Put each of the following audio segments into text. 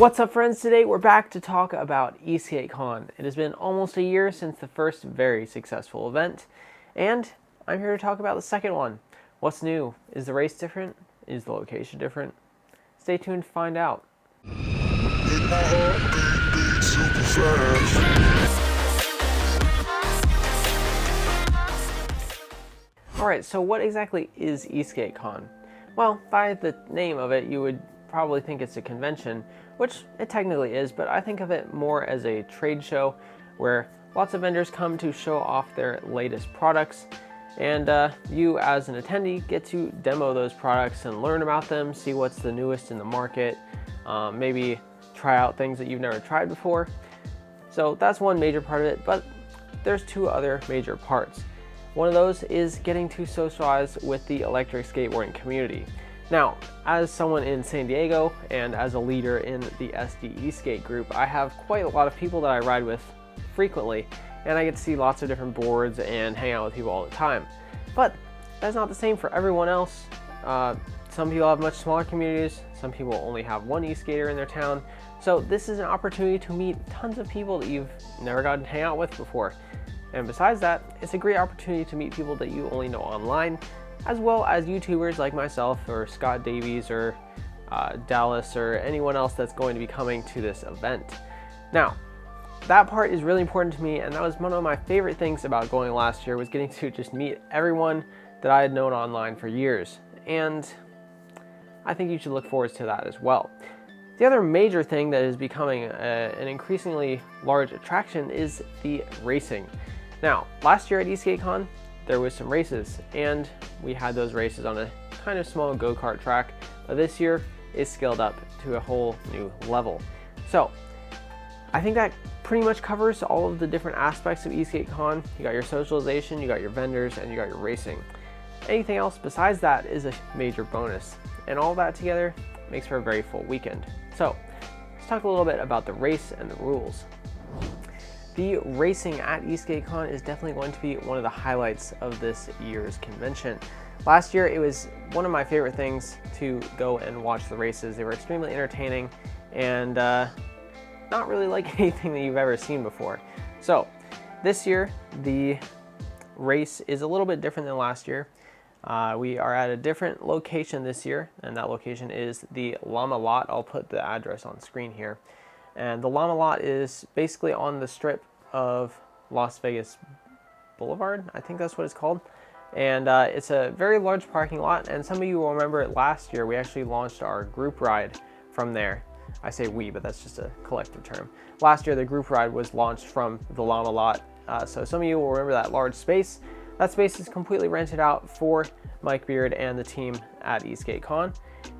What's up, friends? Today we're back to talk about ESK8CON. It has been almost a year since the first very successful event, and I'm here to talk about the second one. What's new? Is the race different? Is the location different? Stay tuned to find out. Alright, so what exactly is ESK8CON? Well, by the name of it, you would probably think it's a convention, which it technically is, but I think of it more as a trade show where lots of vendors come to show off their latest products, and you as an attendee get to demo those products and learn about them, see what's the newest in the market, maybe try out things that you've never tried before. So that's one major part of it, but there's two other major parts. One of those is getting to socialize with the electric skateboarding community. Now, as someone in San Diego and as a leader in the Esk8 group, I have quite a lot of people that I ride with frequently, and I get to see lots of different boards and hang out with people all the time. But that's not the same for everyone else. Some people have much smaller communities, some people only have one e-skater in their town, so this is an opportunity to meet tons of people that you've never gotten to hang out with before. And besides that, it's a great opportunity to meet people that you only know online, as well as YouTubers like myself or Scott Davies or Dallas or anyone else that's going to be coming to this event. Now, that part is really important to me, and that was one of my favorite things about going last year, was getting to just meet everyone that I had known online for years. And I think you should look forward to that as well. The other major thing that is becoming an increasingly large attraction is the racing. Now, last year at ESK8CON, there was some races, and we had those races on a kind of small go-kart track, but this year is scaled up to a whole new level. So I think that pretty much covers all of the different aspects of ESK8CON. You got your socialization, you got your vendors, and you got your racing. Anything else besides that is a major bonus, and all that together makes for a very full weekend. So let's talk a little bit about the race and the rules. The racing at ESK8CON is definitely going to be one of the highlights of this year's convention. Last year, it was one of my favorite things to go and watch the races. They were extremely entertaining and not really like anything that you've ever seen before. So this year, the race is a little bit different than last year. We are at a different location this year, and that location is the Llama Lot. I'll put the address on screen here. And the Llama Lot is basically on the strip of Las Vegas Boulevard, I think that's what it's called. And it's a very large parking lot, and some of you will remember it last year. We actually launched our group ride from there. I say we, but that's just a collective term. Last year, the group ride was launched from the Llama Lot. So some of you will remember that large space. That space is completely rented out for Mike Beard and the team at ESK8CON.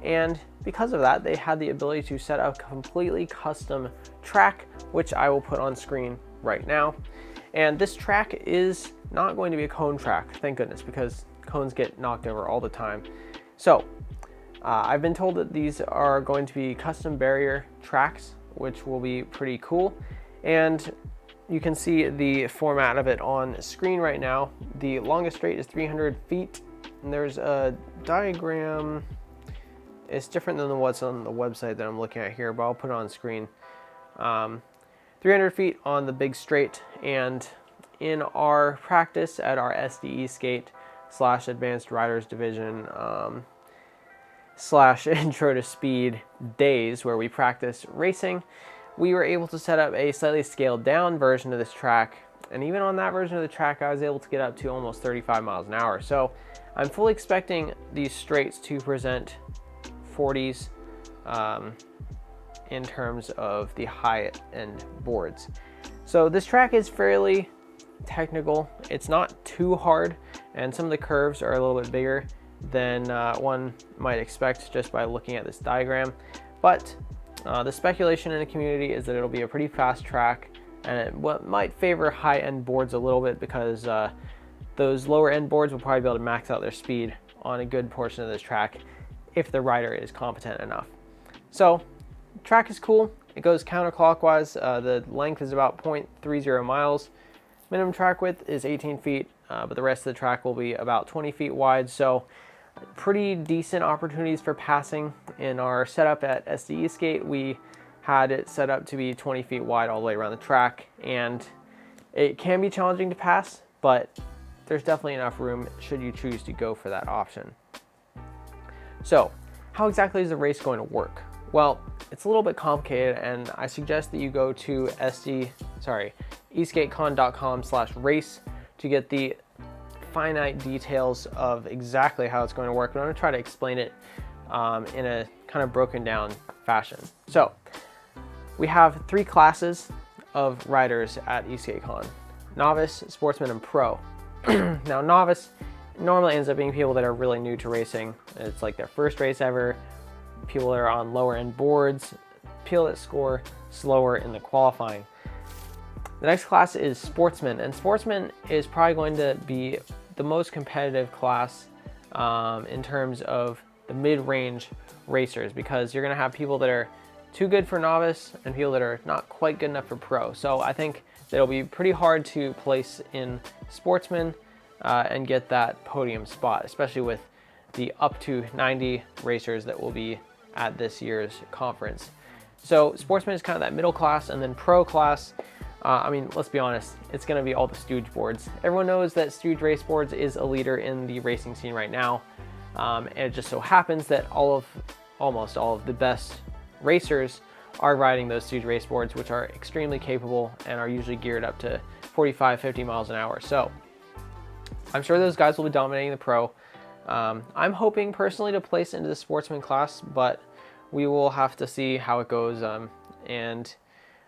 And because of that, they had the ability to set up a completely custom track, which I will put on screen right now. And this track is not going to be a cone track, thank goodness, because cones get knocked over all the time. So I've been told that these are going to be custom barrier tracks, which will be pretty cool. And you can see the format of it on screen right now. The longest straight is 300 feet, and there's a diagram. It's different than what's on the website that I'm looking at here, but I'll put it on screen. 300 feet on the big straight, and in our practice at our SDE skate / advanced riders division / intro to speed days where we practice racing, we were able to set up a slightly scaled down version of this track. And even on that version of the track, I was able to get up to almost 35 miles an hour. So I'm fully expecting these straights to present 40s in terms of the high-end boards. So this track is fairly technical. It's not too hard, and some of the curves are a little bit bigger than one might expect just by looking at this diagram. But the speculation in the community is that it'll be a pretty fast track, and it might favor high-end boards a little bit because those lower-end boards will probably be able to max out their speed on a good portion of this track if the rider is competent enough. So, track is cool. It goes counterclockwise. The length is about 0.30 miles. Minimum track width is 18 feet, but the rest of the track will be about 20 feet wide. So, pretty decent opportunities for passing. In our setup at SDE Skate, we had it set up to be 20 feet wide all the way around the track, and it can be challenging to pass, but there's definitely enough room should you choose to go for that option. So, how exactly is the race going to work? Well, it's a little bit complicated, and I suggest that you go to Esk8CON.com/race to get the finite details of exactly how it's going to work, but I'm going to try to explain it in a kind of broken down fashion. So, we have 3 classes of riders at Esk8CON: novice, sportsman, and pro. Now, novice normally ends up being people that are really new to racing. It's like their first race ever, people that are on lower end boards, people that score slower in the qualifying. The next class is sportsman, and sportsman is probably going to be the most competitive class in terms of the mid-range racers, because you're going to have people that are too good for novice and people that are not quite good enough for pro. So I think that it'll be pretty hard to place in sportsman and get that podium spot, especially with the up to 90 racers that will be at this year's conference. So sportsman is kind of that middle class, and then pro class, I mean, let's be honest, it's going to be all the stooge boards. Everyone knows that stooge race boards is a leader in the racing scene right now, and it just so happens that almost all of the best racers are riding those stooge race boards, which are extremely capable and are usually geared up to 45-50 miles an hour. So I'm sure those guys will be dominating the pro. I'm hoping personally to place into the sportsman class, but we will have to see how it goes. And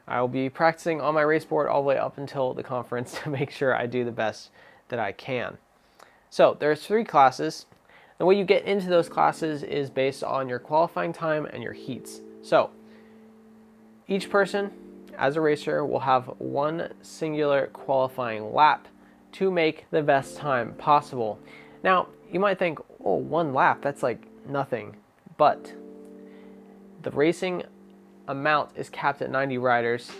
I will be practicing on my race board all the way up until the conference to make sure I do the best that I can. So there's 3 classes. The way you get into those classes is based on your qualifying time and your heats. So each person as a racer will have one singular qualifying lap to make the best time possible. Now, you might think, oh, 1 lap, that's like nothing. But the racing amount is capped at 90 riders.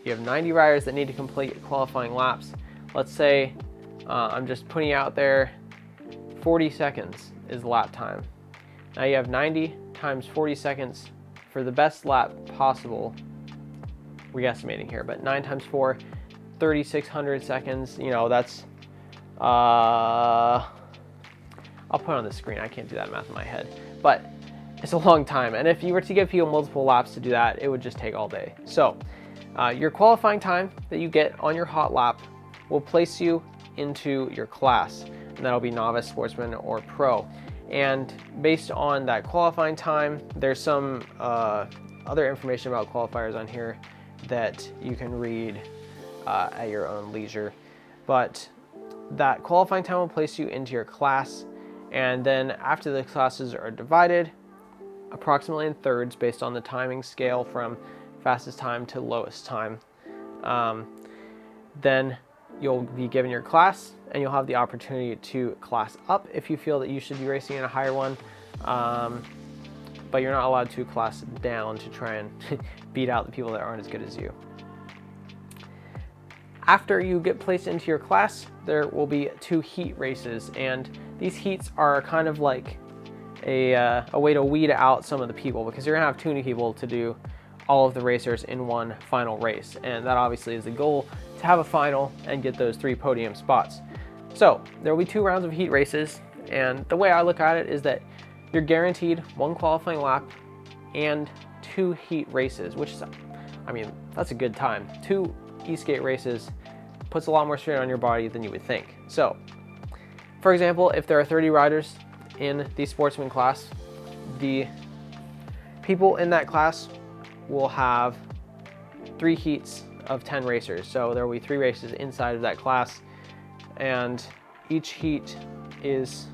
You have 90 riders that need to complete qualifying laps. Let's say, I'm just putting out there, 40 seconds is lap time. Now you have 90 times 40 seconds for the best lap possible. We're estimating here, but 9 times 4, 3,600 seconds. You know, that's, I'll put it on the screen. I can't do that math in my head, but it's a long time. And if you were to give people multiple laps to do that, it would just take all day. So your qualifying time that you get on your hot lap will place you into your class, and that'll be novice, sportsman, or pro. And based on that qualifying time, there's some other information about qualifiers on here that you can read at your own leisure. But that qualifying time will place you into your class, and then after the classes are divided approximately in thirds based on the timing scale from fastest time to lowest time, then you'll be given your class, and you'll have the opportunity to class up if you feel that you should be racing in a higher one, but you're not allowed to class down to try and beat out the people that aren't as good as you. After you get placed into your class, there will be 2 heat races, and these heats are kind of like a way to weed out some of the people, because you're gonna have too many people to do all of the racers in one final race, and that obviously is the goal, to have a final and get those 3 podium spots. So there will be 2 rounds of heat races, and the way I look at it is that you're guaranteed 1 qualifying lap and 2 heat races, which is, I mean, that's a good time. 2 e-skate races puts a lot more strain on your body than you would think. So, for example, if there are 30 riders in the sportsman class, the people in that class will have 3 heats of 10 racers. So there will be 3 races inside of that class, and each heat is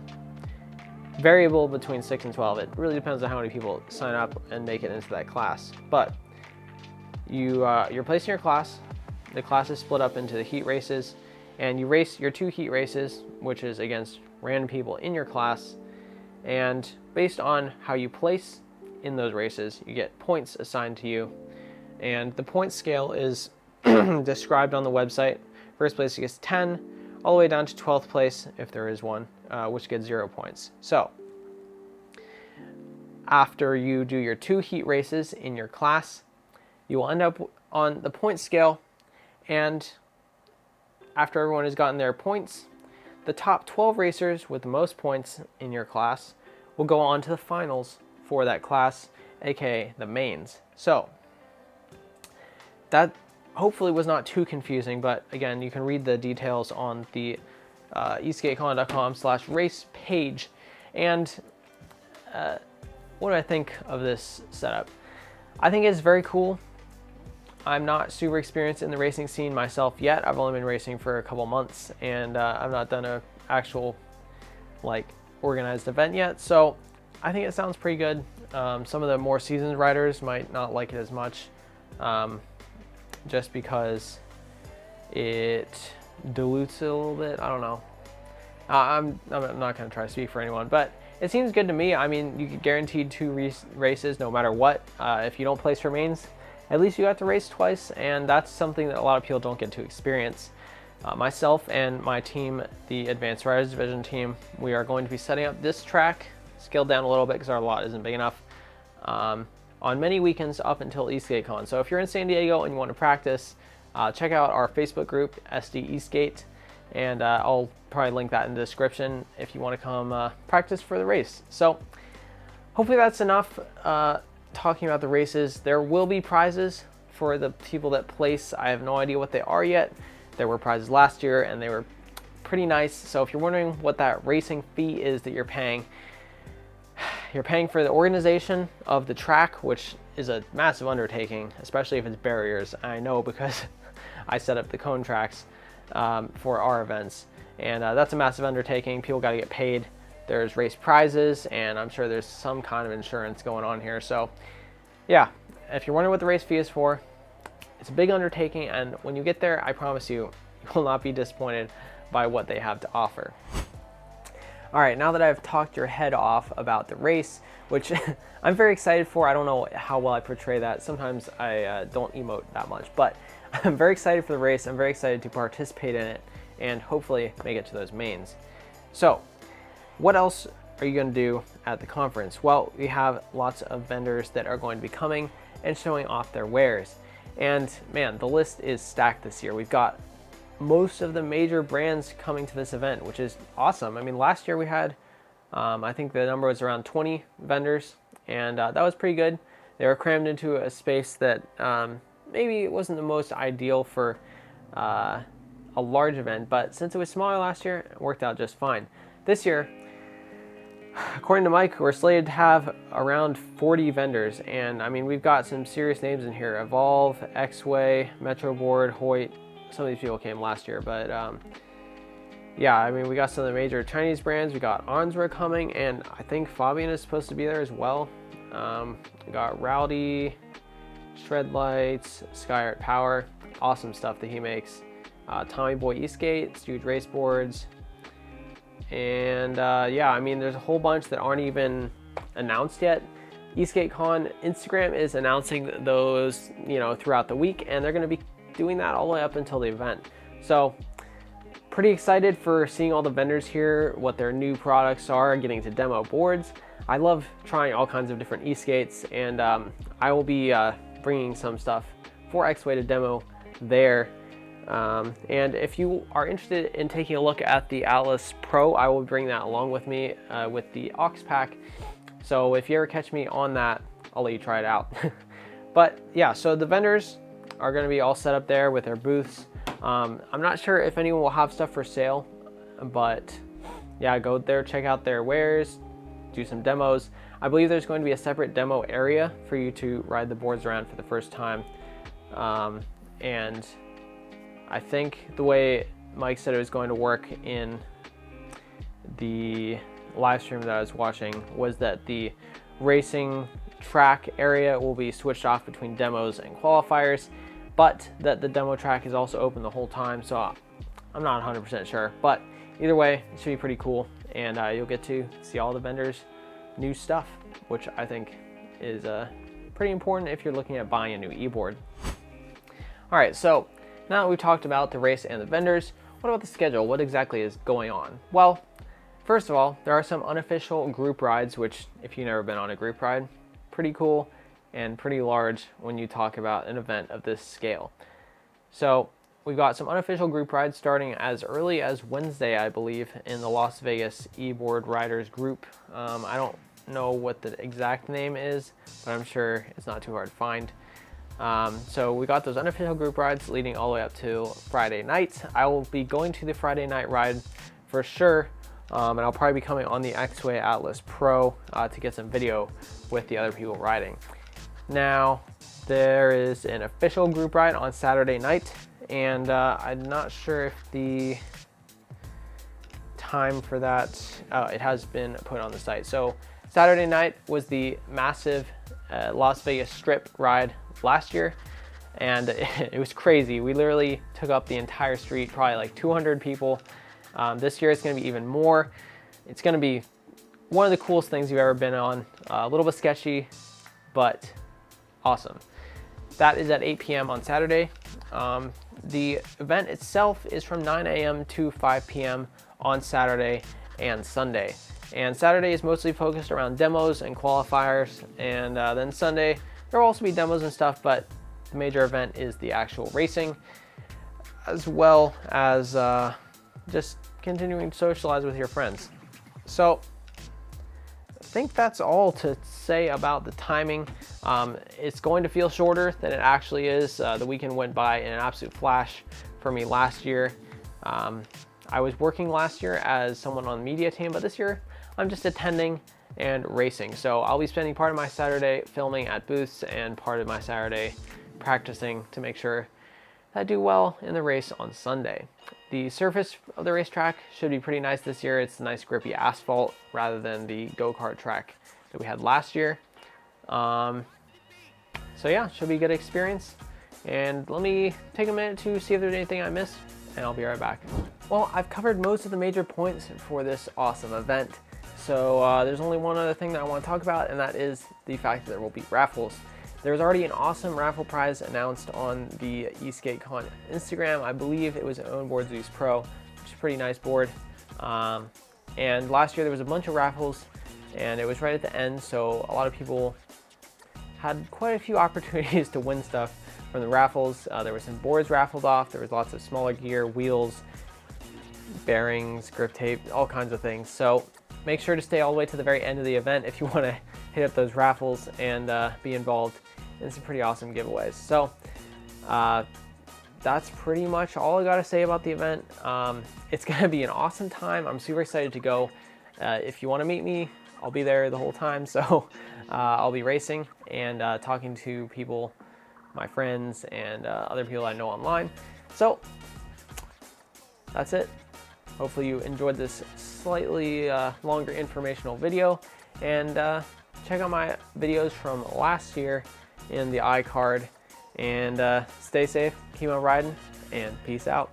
variable between 6 and 12. It really depends on how many people sign up and make it into that class. But you're placed in your class. The class is split up into the heat races, and you race your 2 heat races, which is against random people in your class. And based on how you place in those races, you get points assigned to you. And the point scale is described on the website. First place gets 10, all the way down to 12th place, if there is one, which gets 0 points. So after you do your 2 heat races in your class, You will end up on the point scale, and after everyone has gotten their points, the top 12 racers with the most points in your class will go on to the finals for that class, aka the mains. So that hopefully was not too confusing, but again, you can read the details on the ESK8CON.com/race page. And what do I think of this setup? I think it's very cool. I'm not super experienced in the racing scene myself yet. I've only been racing for a couple months, and I've not done an actual like organized event yet. So I think it sounds pretty good. Some of the more seasoned riders might not like it as much, just because it dilutes it a little bit. I don't know. I'm not going to try to speak for anyone, but it seems good to me. I mean, you get guaranteed 2 races no matter what. If you don't place for mains, at least you got to race twice, and that's something that a lot of people don't get to experience. Myself and my team, the Advanced Riders Division team, we are going to be setting up this track, scaled down a little bit because our lot isn't big enough, on many weekends up until Esk8CON. So if you're in San Diego and you want to practice, check out our Facebook group, Esk8, and I'll probably link that in the description if you want to come practice for the race. So hopefully that's enough talking about the races. There will be prizes for the people that place. I have no idea what they are yet. There were prizes last year and they were pretty nice. So if you're wondering what that racing fee is that you're paying for the organization of the track, which is a massive undertaking, especially if it's barriers. I know because I set up the cone tracks for our events, and that's a massive undertaking. People got to get paid. There's race prizes, and I'm sure there's some kind of insurance going on here. So yeah, if you're wondering what the race fee is for, it's a big undertaking, and when you get there, I promise you, you will not be disappointed by what they have to offer. All right, now that I've talked your head off about the race, which I'm very excited for. I don't know how well I portray that. Sometimes I don't emote that much, but I'm very excited for the race. I'm very excited to participate in it and hopefully make it to those mains. So what else are you going to do at the conference? Well, we have lots of vendors that are going to be coming and showing off their wares. And man, the list is stacked this year. We've got most of the major brands coming to this event, which is awesome. I mean, last year we had, I think the number was around 20 vendors, and that was pretty good. They were crammed into a space that maybe it wasn't the most ideal for a large event, but since it was smaller last year, it worked out just fine. This year, according to Mike, we're slated to have around 40 vendors, and I mean, we've got some serious names in here: Evolve, X-Way, Metroboard, Hoyt. Some of these people came last year, but yeah, I mean, we got some of the major Chinese brands. We got Onsra coming, and I think Fabian is supposed to be there as well. We got Rowdy, Shred Lights, Skyart Power, awesome stuff that he makes. Tommy Boy Esk8, huge race boards, and yeah, I mean, there's a whole bunch that aren't even announced yet. Esk8CON Instagram is announcing those, you know, throughout the week, and they're going to be doing that all the way up until the event. So pretty excited for seeing all the vendors here, what their new products are, getting to demo boards. I love trying all kinds of different Esk8s, and I will be bringing some stuff for X-Way to demo there. And if you are interested in taking a look at the Atlas Pro, I will bring that along with me with the aux pack. So if you ever catch me on that, I'll let you try it out. But yeah, so the vendors are going to be all set up there with their booths. I'm not sure if anyone will have stuff for sale, but yeah, go there, check out their wares, do some demos. I believe there's going to be a separate demo area for you to ride the boards around for the first time. And I think the way Mike said it was going to work in the live stream that I was watching was that the racing track area will be switched off between demos and qualifiers, but that the demo track is also open the whole time. So I'm not 100% sure, but either way, it should be pretty cool, and you'll get to see all the vendors' new stuff, which I think is pretty important if you're looking at buying a new e-board. All right, so now that we've talked about the race and the vendors, what about the schedule? What exactly is going on? Well, first of all, there are some unofficial group rides, which if you've never been on a group ride, pretty cool. and pretty large when you talk about an event of this scale. So we've got some unofficial group rides starting as early as Wednesday, I believe, in the Las Vegas e-board riders group. I don't know what the exact name is, but I'm sure it's not too hard to find. So we got those unofficial group rides leading all the way up to Friday night. I will be going to the Friday night ride for sure, and I'll probably be coming on the X-Way Atlas Pro to get some video with the other people riding. Now, there is an official group ride on Saturday night, and I'm not sure if the time for that, it has been put on the site. So Saturday night was the massive Las Vegas Strip ride last year, and it was crazy. We literally took up the entire street, probably like 200 people. This year it's going to be even more. It's going to be one of the coolest things you've ever been on. A little bit sketchy, but awesome. That is at 8 p.m. on Saturday. The event itself is from 9 a.m. to 5 p.m. on Saturday and Sunday. And Saturday is mostly focused around demos and qualifiers, and then Sunday there will also be demos and stuff, but the major event is the actual racing, as well as just continuing to socialize with your friends. So I think that's all to say about the timing. It's going to feel shorter than it actually is. The weekend went by in an absolute flash for me last year. I was working last year as someone on the media team, but this year I'm just attending and racing. So I'll be spending part of my Saturday filming at booths and part of my Saturday practicing to make sure I do well in the race on Sunday. The surface of the racetrack should be pretty nice this year. It's nice grippy asphalt rather than the go-kart track that we had last year. So yeah, should be a good experience. And let me take a minute to see if there's anything I missed, and I'll be right back. Well, I've covered most of the major points for this awesome event. So there's only one other thing that I want to talk about, and that is the fact that there will be raffles. There's already an awesome raffle prize announced on the Esk8CON Instagram. I believe it was an Onboard Zeus Pro, which is a pretty nice board. And last year there was a bunch of raffles, and it was right at the end, so a lot of people had quite a few opportunities to win stuff from the raffles. There were some boards raffled off. There was lots of smaller gear, wheels, bearings, grip tape, all kinds of things. So make sure to stay all the way to the very end of the event if you want to hit up those raffles and be involved in some pretty awesome giveaways. So that's pretty much all I got to say about the event. It's going to be an awesome time. I'm super excited to go. If you want to meet me, I'll be there the whole time. So I'll be racing and talking to people, my friends, and other people I know online. So that's it. Hopefully you enjoyed this slightly longer informational video, and check out my videos from last year in the iCard, and stay safe, keep on riding, and peace out.